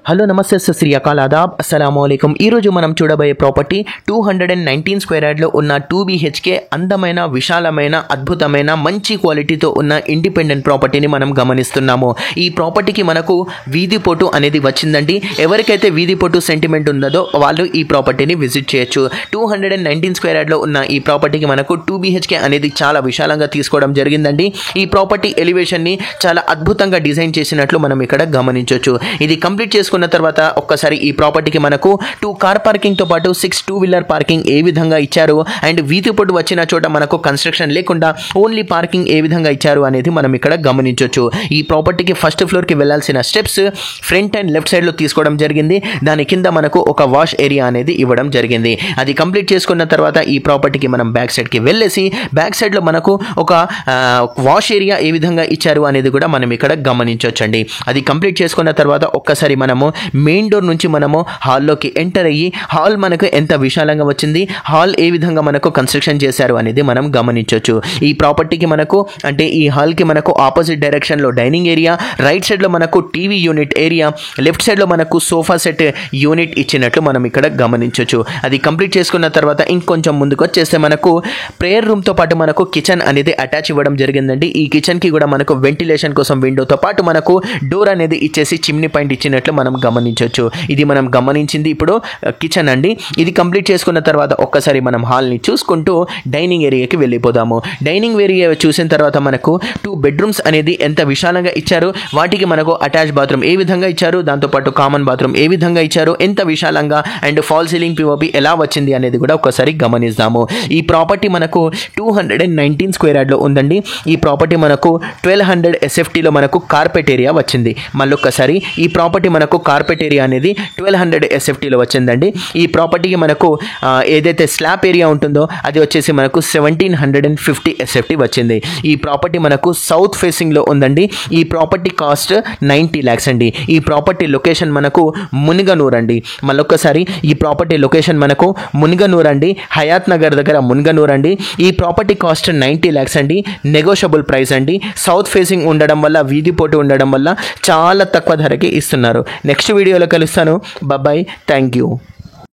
Hello నమస్తే శ్రీ అకాల్ ఆదాబ్ అస్సలాముఅలైకుం. ఈరోజు మనం చూడబోయే ప్రాపర్టీ 219 స్క్వేర్ యార్డ్లో ఉన్న 2BHK అందమైన విశాలమైన అద్భుతమైన మంచి క్వాలిటీతో ఉన్న ఇండిపెండెంట్ ప్రాపర్టీని మనం గమనిస్తున్నాము. ఈ ప్రాపర్టీకి మనకు వీధి పోటు అనేది వచ్చిందండి. ఎవరికైతే వీధి పోటు సెంటిమెంట్ ఉన్నదో వాళ్ళు ఈ ప్రాపర్టీని విజిట్ చేయొచ్చు. 219 స్క్వేర్ యార్డ్లో ఉన్న ఈ ప్రాపర్టీకి మనకు 2BHK అనేది చాలా విశాలంగా తీసుకోవడం జరిగిందండి. ఈ ప్రాపర్టీ ఎలివేషన్ని చాలా అద్భుతంగా డిజైన్ చేసినట్లు మనం ఇక్కడ గమనించవచ్చు. ఇది కంప్లీట్ చేసుకున్న తర్వాత ఒక్కసారి ఈ ప్రాపర్టీకి మనకు 2 కార్ పార్కింగ్ తో పాటు 6 2 వీలర్ పార్కింగ్ ఏ విధంగా ఇచ్చారు అండ్ వీధి పొట్టు వచ్చిన చోట మనకు కన్స్ట్రక్షన్ లేకుండా ఓన్లీ పార్కింగ్ ఏ విధంగా ఇచ్చారు అనేది మనం ఇక్కడ గమనించవచ్చు. ఈ ప్రాపర్టీకి ఫస్ట్ ఫ్లోర్ కి వెళ్లాల్సిన steps front and left side లో తీసుకోవడం జరిగింది. దాని కింద మనకు ఒక వాష్ ఏరియా అనేది ఇవ్వడం జరిగింది. అది కంప్లీట్ చేసుకున్న తర్వాత ఈ ప్రాపర్టీకి మనం బ్యాక్ సైడ్ కి వెళ్ళేసి బ్యాక్ సైడ్ లో మనకు ఒక వాష్ ఏరియా ఏ విధంగా ఇచ్చారు అనేది కూడా మనం ఇక్కడ గమనించవచ్చండి. అది కంప్లీట్ చేసుకున్న తర్వాత ఒక్కసారి మనము మెయిన్ డోర్ నుంచి మనము హాల్లోకి ఎంటర్ అయ్యి హాల్ మనకు ఎంత విశాలంగా వచ్చింది, హాల్ ఏ విధంగా మనకు కన్స్ట్రక్షన్ చేశారు అనేది మనం గమనించవచ్చు. ఈ ప్రాపర్టీకి మనకు అంటే ఈ హాల్కి మనకు ఆపోజిట్ డైరెక్షన్లో డైనింగ్ ఏరియా, రైట్ సైడ్లో మనకు టీవీ యూనిట్ ఏరియా, లెఫ్ట్ సైడ్లో మనకు సోఫా సెట్ యూనిట్ ఇచ్చినట్లు మనం ఇక్కడ గమనించవచ్చు. అది కంప్లీట్ చేసుకున్న తర్వాత ఇంకొంచెం ముందుకు వచ్చేస్తే మనకు ప్రేయర్ రూమ్తో పాటు మనకు కిచెన్ అనేది అటాచ్ ఇవ్వడం జరిగిందండి. ఈ కిచెన్కి కూడా మనకు వెంటిలేషన్ కోసం విండోతో పాటు మనకు డోర్ అనేది ఇచ్చేసి చిమ్నీ పాయింట్ ఇచ్చినట్లు మనం గమనించవచ్చు. ఇది మనం గమనించింది ఇప్పుడు కిచెన్ అండి. ఇది కంప్లీట్ చేసుకున్న తర్వాత ఒక్కసారి మనం హాల్ని చూసుకుంటూ డైనింగ్ ఏరియాకి వెళ్ళిపోదాము. డైనింగ్ ఏరియా చూసిన తర్వాత మనకు 2 బెడ్రూమ్స్ అనేది ఎంత విశాలంగా ఇచ్చారు, వాటికి మనకు అటాచ్ బాత్రూమ్ ఏ విధంగా ఇచ్చారు, దాంతోపాటు కామన్ బాత్రూమ్ ఏ విధంగా ఇచ్చారు, ఎంత విశాలంగా అండ్ ఫాల్ సీలింగ్ పిఓపి ఎలా వచ్చింది అనేది కూడా ఒకసారి గమనిస్తాము. ఈ ప్రాపర్టీ మనకు 219 స్క్వేర్ యార్డ్లో ఉందండి. ఈ ప్రాపర్టీ మనకు 1200 SFTలో మనకు కార్పెట్ ఏరియా వచ్చింది. మళ్ళీ ఒక్కసారి ఈ ప్రాపర్టీ మనకు కార్పెట్ ఏరియా అనేది 1200 SFTలో వచ్చిందండి. ఈ ప్రాపర్టీకి మనకు ఏదైతే స్లాబ్ ఏరియా ఉంటుందో అది వచ్చేసి మనకు 1750 SFT వచ్చింది. ఈ ప్రాపర్టీ మనకు సౌత్ ఫేసింగ్లో ఉందండి. ఈ ప్రాపర్టీ కాస్ట్ 90 lakhs అండి. ఈ ప్రాపర్టీ లొకేషన్ మనకు మునిగనూర్ అండి. మళ్ళొక్కసారి ఈ ప్రాపర్టీ లొకేషన్ మనకు మునిగనూర్ అండి, హయాత్ నగర్ దగ్గర మునిగనూర్ అండి. ఈ ప్రాపర్టీ కాస్ట్ 90 lakhs అండి. నెగోషియబుల్ ప్రైస్ అండి. సౌత్ ఫేసింగ్ ఉండడం వల్ల, వీధి పోటు ఉండడం వల్ల చాలా తక్కువ ధరకి ఇస్తున్నారు. నెక్స్ట్ వీడియోలో కలుస్తాను. Bye, thank you.